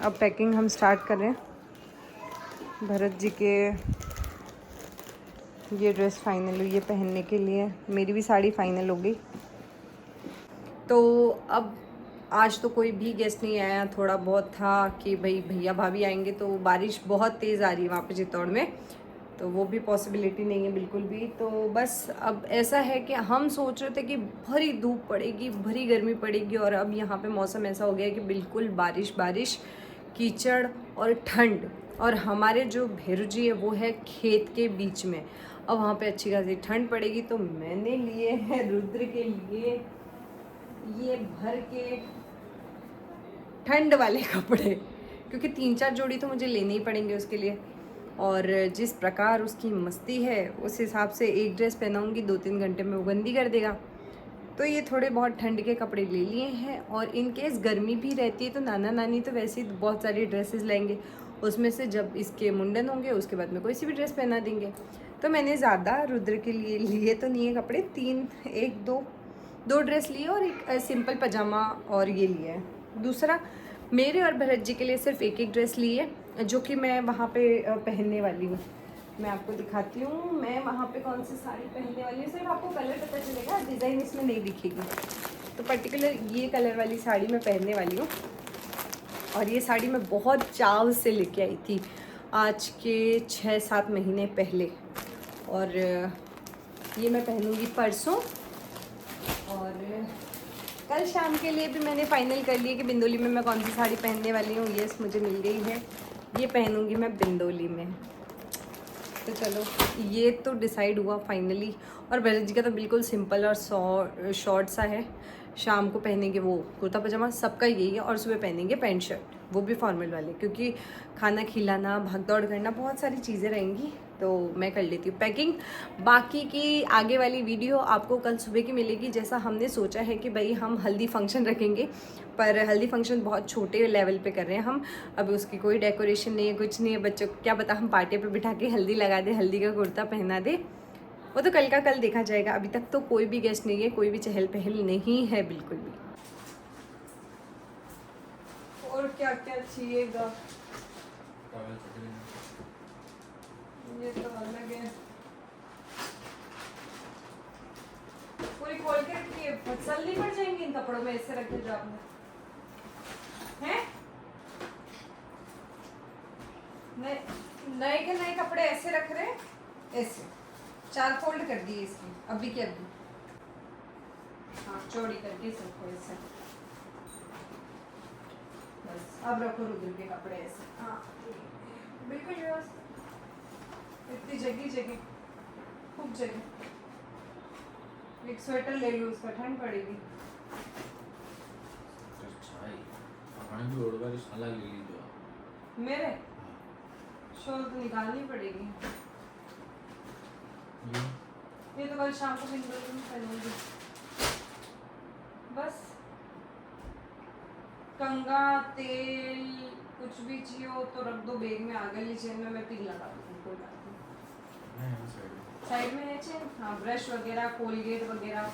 अब पैकिंग हम स्टार्ट कर रहे हैं। भरत जी के ये ड्रेस फाइनल हुई है पहनने के लिए, मेरी भी साड़ी फाइनल हो गई। तो अब आज तो कोई भी गेस्ट नहीं आया, थोड़ा बहुत था कि भाई भैया भाभी आएंगे, तो बारिश बहुत तेज़ आ रही है वहाँ पे चित्तौड़ में, तो वो भी पॉसिबिलिटी नहीं है बिल्कुल भी। तो बस अब ऐसा है कि हम सोच रहे थे कि भरी धूप पड़ेगी, भरी गर्मी पड़ेगी, और अब यहाँ पे मौसम ऐसा हो गया है कि बिल्कुल बारिश बारिश, कीचड़ और ठंड। और हमारे जो भैरू जी है वो है खेत के बीच में, अब वहाँ पे अच्छी खासी ठंड पड़ेगी। तो मैंने लिए हैं रुद्र के लिए ये भर के ठंड वाले कपड़े, क्योंकि 3-4 जोड़ी तो मुझे लेने ही पड़ेंगे उसके लिए। और जिस प्रकार उसकी मस्ती है उस हिसाब से एक ड्रेस पहनाऊँगी 2-3 घंटे में वो गंदी कर देगा। तो ये थोड़े बहुत ठंड के कपड़े ले लिए हैं, और इन केस गर्मी भी रहती है तो नाना नानी तो वैसे ही बहुत सारी ड्रेसेस लेंगे, उसमें से जब इसके मुंडन होंगे उसके बाद में कोई सी भी ड्रेस पहना देंगे। तो मैंने ज़्यादा रुद्र के लिए लिए तो नहीं है कपड़े, 2 ड्रेस लिए और एक सिंपल पजामा और ये लिया है। दूसरा मेरे और भरत जी के लिए सिर्फ एक ड्रेस ली है, जो कि मैं वहाँ पे पहनने वाली हूँ। मैं आपको दिखाती हूँ मैं वहाँ पे कौन सी साड़ी पहनने वाली हूँ, सिर्फ आपको कलर पता चलेगा, डिज़ाइन इसमें नहीं दिखेगी। तो पर्टिकुलर ये कलर वाली साड़ी मैं पहनने वाली हूँ, और ये साड़ी मैं बहुत चाव से लेके आई थी आज के 6-7 महीने पहले, और ये मैं पहनूँगी परसों। और कल शाम के लिए भी मैंने फाइनल कर लिया कि बिंदोली में मैं कौन सी साड़ी पहनने वाली हूँ। यस, मुझे मिल गई है, ये पहनूँगी मैं बिंदोली में। तो चलो ये तो डिसाइड हुआ फाइनली। और भरत जी का तो बिल्कुल सिंपल और शॉर्ट सा है, शाम को पहनेंगे वो कुर्ता पजामा, सबका यही है, और सुबह पहनेंगे पैंट शर्ट, वो भी फॉर्मल वाले, क्योंकि खाना खिलाना भाग दौड़ करना बहुत सारी चीज़ें रहेंगी, तो मैं कर लेती हूँ पैकिंग। बाकी की आगे वाली वीडियो आपको कल सुबह की मिलेगी। जैसा हमने सोचा है कि भाई हम हल्दी फंक्शन रखेंगे, पर हल्दी फंक्शन बहुत छोटे लेवल पे कर रहे हैं हम, अभी उसकी कोई डेकोरेशन नहीं है, कुछ नहीं है। बच्चों को क्या पता हम पार्टी पे बिठा के हल्दी लगा दे, हल्दी का कुर्ता पहना दे, वो तो कल का कल देखा जाएगा। अभी तक तो कोई भी गेस्ट नहीं है, कोई भी चहल पहल नहीं है बिल्कुल भी। और क्या क्या चाहिएगा, ये तो अलग है, पूरी खोल के रखिए, फसल नहीं पड़ जाएंगी इन कपड़ों में, ऐसे रखे जो आपने हैं। नए के नए कपड़े ऐसे रख रहे हैं, ऐसे 4 फोल्ड कर दिए इसकी, अभी के अभी, हाँ चौड़ी करके सबको ऐसे, बस अब रखो रुद्र के कपड़े ऐसे, हाँ बिल्कुल व्यवस्थित, इतनी जगह जगह, खूब जगह। एक स्वेटर ले लो, उसका ठंड पड़ेगी। मेरे शॉल तो निकालनी पड़ेगी, ये तो कल शाम को बिंदोली में पहनूंगी। बस कंघा तेल कुछ भी चाहिए हो तो रख दो बैग में, आगे ले चेन में मैं पिन लगा दूँगी, कोई बात नहीं। साइड में है चेन, हाँ ब्रश वगैरह कोलगेट वगैरह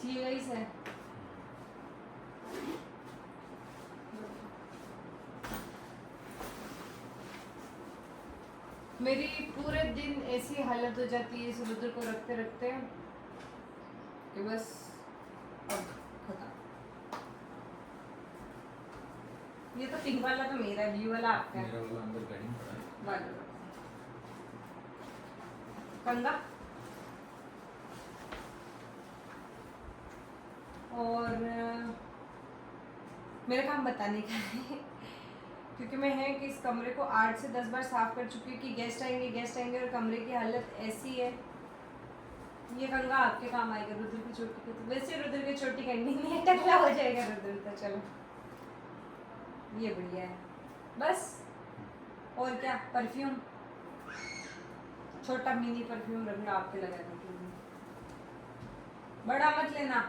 चाहिए ही से। मेरी पूरे दिन ऐसी हालत हो जाती है इस रुद्र को रखते रखते कि बस अब खत्म। ये तो पिंक वाला तो मेरा, ब्लू वाला आपका है, मेरा वाला अंदर पैडिंग पड़ा है कंगा। और मेरा काम बताने का है क्योंकि मैं है कि इस कमरे को 8 से 10 बार साफ कर चुकी हूँ कि गेस्ट आएंगे और कमरे की हालत ऐसी है। ये कंगा आपके काम आएगा रुद्र की चोटी के, तो वैसे रुद्र की चोटी करनी नहीं है, टकला हो जाएगा रुद्र का। चलो ये बढ़िया है बस। और क्या, परफ्यूम छोटा मिनी परफ्यूम रखना आपके लगाने के लिए, बड़ा मत लेना।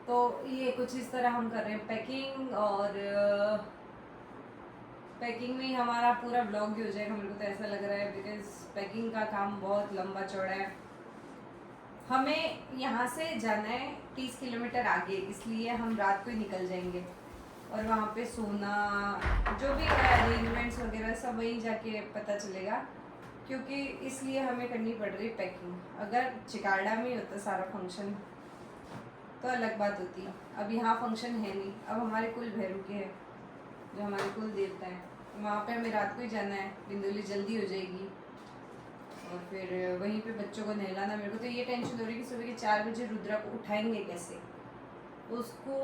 तो ये कुछ इस तरह हम कर रहे हैं पैकिंग, और पैकिंग में ही हमारा पूरा ब्लॉग भी हो जाएगा, मेरे को तो ऐसा लग रहा है, बिकॉज पैकिंग का काम बहुत लंबा चौड़ा है। हमें यहाँ से जाना है 30 किलोमीटर आगे, इसलिए हम रात को ही निकल जाएंगे। और वहाँ पे सोना जो भी है अरेंजमेंट्स वगैरह सब वहीं जाके पता चलेगा, क्योंकि इसलिए हमें करनी पड़ रही पैकिंग। अगर चिकाड़ा में ही होता सारा फंक्शन तो अलग बात होती। अब यहाँ फंक्शन है नहीं, अब हमारे कुल भैरू के है जो हमारे कुल देवता हैं, वहाँ पे हमें रात को ही जाना है, बिंदुली जल्दी हो जाएगी और फिर वहीं पे बच्चों को नहलाना। मेरे को तो ये टेंशन हो रही है कि सुबह के 4 बजे रुद्रा को उठाएंगे कैसे उसको,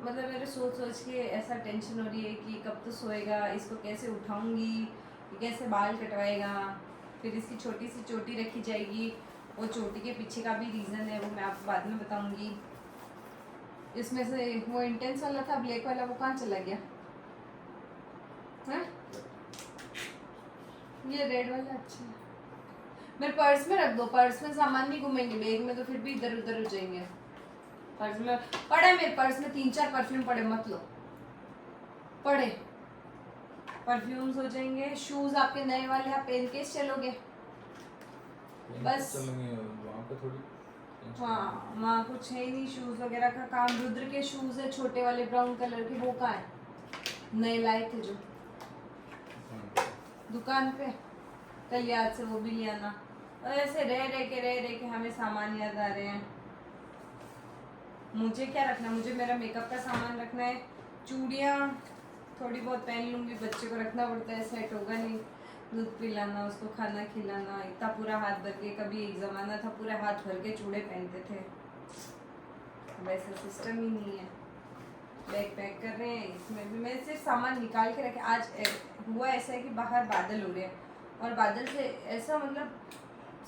मतलब मेरे सोच सोच के ऐसा टेंशन हो रही है कि कब तो सोएगा, इसको कैसे उठाऊंगी, कैसे बाल कटवाएगा, फिर इसकी छोटी सी चोटी रखी जाएगी। वो चोटी के पीछे का भी रीज़न है, वो मैं आपको बाद में बताऊंगी। इसमें से वो इंटेंस वाला था ब्लैक वाला, वो कहाँ चला गया है? ये रेड वाला अच्छा है, मेरे पर्स में रख दो, पर्स में सामान नहीं घूमेंगे, बैग में तो फिर भी इधर उधर हो जाएंगे। पर्स में पड़े, मेरे पर्स में 3-4 परफ्यूम पड़े, मत लो, पड़े परफ्यूम्स हो जाएंगे। शूज आपके नए वाले आप पहन के चलोगे बस? वहाँ पे थोड़ी, हाँ वहाँ कुछ है ही नहीं शूज वगैरह का काम। रुद्र के शूज है छोटे वाले ब्राउन कलर के, वो कहाँ है? नए लाए थे जो दुकान पे, कल याद से वो भी ले आना। और ऐसे रह रह के हमें सामान याद आ रहे हैं। मुझे क्या रखना, मुझे मेरा मेकअप का सामान रखना है, चूड़ियाँ थोड़ी बहुत पहन लूँगी, बच्चे को रखना पड़ता है, सेट होगा नहीं, दूध पिलाना, उसको खाना खिलाना, इतना पूरा हाथ भर के। कभी एक ज़माना था पूरा हाथ भर के चूड़े पहनते थे, वैसा सिस्टम ही नहीं है। बैग पैक कर रहे हैं, इसमें भी मैं सिर्फ सामान निकाल के रखे। आज हुआ ऐसा है कि बाहर बादल हो रहे हैं और बादल से ऐसा मतलब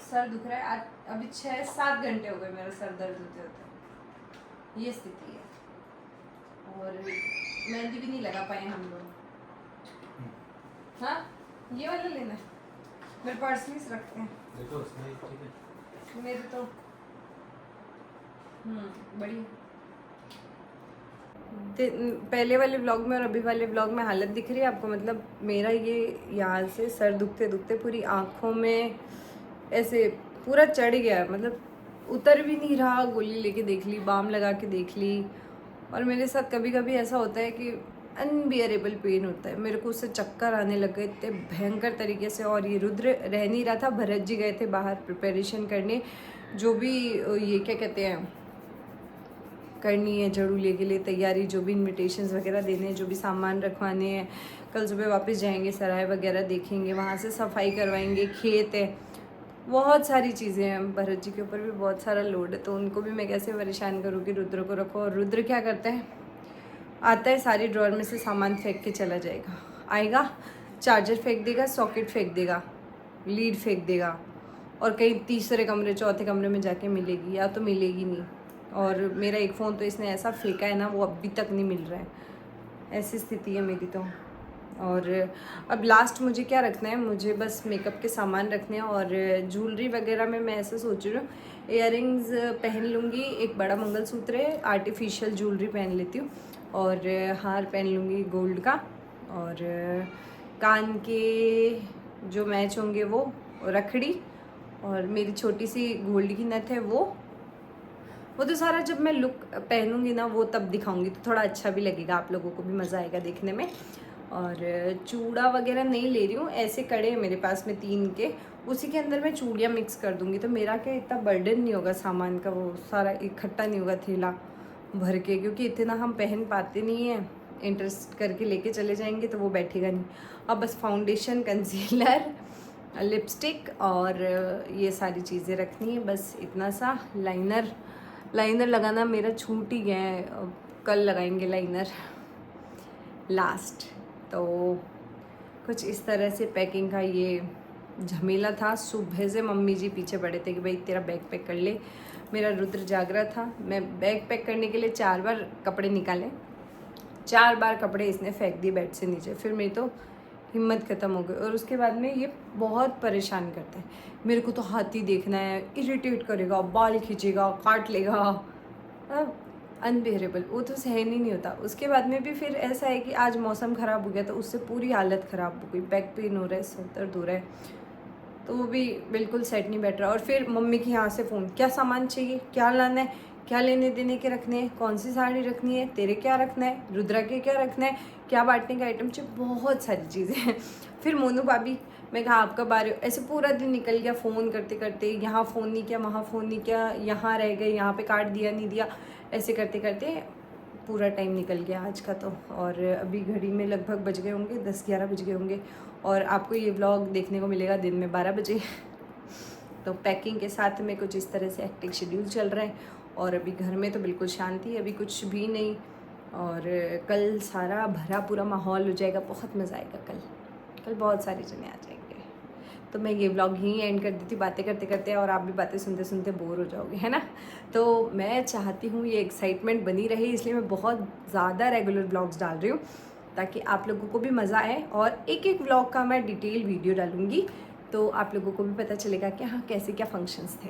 सर दुख रहा है। आज अभी 6-7 घंटे हो गए मेरा सर दर्द होते होते, ये स्थिति है। और मेहंदी भी नहीं लगा पाए हम लोग। हाँ ये वाला लेना है, मेरे पर्स में रखते हैं, देखो उसमें ठीक है मेरे तो बढ़िया। पहले वाले व्लॉग में और अभी वाले व्लॉग में हालत दिख रही है आपको, मतलब मेरा ये यहाँ से सर दुखते दुखते पूरी आँखों में ऐसे पूरा चढ़ गया, मतलब उतर भी नहीं रहा। गोली लेके देख ली, बाम लगा के देख ली, और मेरे साथ कभी कभी ऐसा होता है कि अनबियरेबल पेन होता है, मेरे को उससे चक्कर आने लग गए इतने भयंकर तरीके से। और ये रुद्र रह नहीं रहा था, भरत जी गए थे बाहर प्रिपरेशन करने, जो भी ये क्या कहते हैं करनी है जड़ूले के लिए तैयारी, जो भी इनविटेशंस वगैरह देने हैं, जो भी सामान रखवाने हैं। कल सुबह वापस जाएंगे, सराय वगैरह देखेंगे, वहाँ से सफाई करवाएंगे, खेत है, बहुत सारी चीज़ें हैं। भरत जी के ऊपर भी बहुत सारा लोड है, तो उनको भी मैं कैसे परेशान करूँ कि रुद्र को रखो। और रुद्र क्या करता है, आता है सारी ड्रॉर में से सामान फेंक के चला जाएगा, आएगा चार्जर फेंक देगा, सॉकेट फेंक देगा, लीड फेंक देगा, और कहीं तीसरे कमरे चौथे कमरे में जाके मिलेगी, या तो मिलेगी नहीं। और मेरा एक फ़ोन तो इसने ऐसा फेंका है ना, वो अभी तक नहीं मिल रहा है, ऐसी स्थिति है मेरी तो। और अब लास्ट मुझे क्या रखना है, मुझे बस मेकअप के सामान रखने हैं। और ज्वेलरी वगैरह में मैं ऐसा सोच रही हूँ, इयररिंग्स पहन लूँगी, एक बड़ा मंगलसूत्र है, आर्टिफिशियल ज्वेलरी पहन लेती हूँ, और हार पहन लूँगी गोल्ड का, और कान के जो मैच होंगे वो रखड़ी, और मेरी छोटी सी गोल्ड की नथ है वो तो सारा जब मैं लुक पहनूंगी ना वो तब दिखाऊंगी, तो थोड़ा अच्छा भी लगेगा, आप लोगों को भी मज़ा आएगा देखने में। और चूड़ा वगैरह नहीं ले रही हूँ, ऐसे कड़े हैं मेरे पास में 3 के, उसी के अंदर मैं चूड़ियाँ मिक्स कर दूँगी, तो मेरा क्या इतना बर्डन नहीं होगा सामान का, वो सारा इकट्ठा नहीं होगा थैला भर के, क्योंकि इतना हम पहन पाते नहीं हैं। इंटरेस्ट करके लेके चले जाएंगे तो वो बैठेगा नहीं। अब बस फाउंडेशन, कंसीलर, लिपस्टिक और ये सारी चीज़ें रखनी है, बस इतना सा। लाइनर लगाना मेरा छूट ही गया है, कल लगाएंगे लाइनर लास्ट। तो कुछ इस तरह से पैकिंग का ये झमेला था। सुबह से मम्मी जी पीछे पड़े थे कि भाई तेरा बैग पैक कर ले। मेरा रुद्र जाग रहा था, मैं बैग पैक करने के लिए 4 बार कपड़े निकाले, 4 बार कपड़े इसने फेंक दिए बेड से नीचे, फिर मेरी तो हिम्मत ख़त्म हो गई। और उसके बाद में ये बहुत परेशान करता है, मेरे को तो हाथी देखना है, इरिटेट करेगा, बाल खींचेगा, काट लेगा, अनबियरेबल, वो तो सहन ही नहीं होता। उसके बाद में भी फिर ऐसा है कि आज मौसम ख़राब हो गया तो उससे पूरी हालत ख़राब हो गई, बैक पेन हो रहा है, सर दर्द हो रहा है, तो वो भी बिल्कुल सेट नहीं बैठ रहा। और फिर मम्मी के यहाँ से फ़ोन, क्या सामान चाहिए, क्या लाना है, क्या लेने देने के रखने हैं, कौन सी साड़ी रखनी है, तेरे क्या रखना है, रुद्रा के क्या रखना है, क्या बांटने का आइटम चाहिए, बहुत सारी चीज़ें हैं। फिर मोनू भाभी, मैं कहा आप कब आ रहे हो, ऐसे पूरा दिन निकल गया फ़ोन करते करते, यहाँ फ़ोन नहीं किया, वहाँ फ़ोन नहीं किया, यहाँ रह गए, यहाँ पे काट दिया नहीं दिया, ऐसे करते करते पूरा टाइम निकल गया आज का तो। और अभी घड़ी में लगभग बज गए होंगे 10-11 बज गए होंगे, और आपको ये व्लॉग देखने को मिलेगा दिन में 12 बजे। तो पैकिंग के साथ में कुछ इस तरह से एक्टिव शेड्यूल चल रहा है, और अभी घर में तो बिल्कुल शांति, अभी कुछ भी नहीं। और कल सारा भरा पूरा माहौल हो जाएगा, बहुत मज़ा आएगा कल बहुत सारे जने आ जाएंगे। तो मैं ये व्लॉग यहीं एंड कर देती, बातें करते करते, और आप भी बातें सुनते सुनते बोर हो जाओगे, है ना। तो मैं चाहती हूँ ये एक्साइटमेंट बनी रहे, इसलिए मैं बहुत ज़्यादा रेगुलर व्लॉग्स डाल रही हूँ, ताकि आप लोगों को भी मज़ा आए। और एक एक व्लॉग का मैं डिटेल वीडियो डालूँगी, तो आप लोगों को भी पता चलेगा कि हाँ कैसे क्या फंक्शंस थे।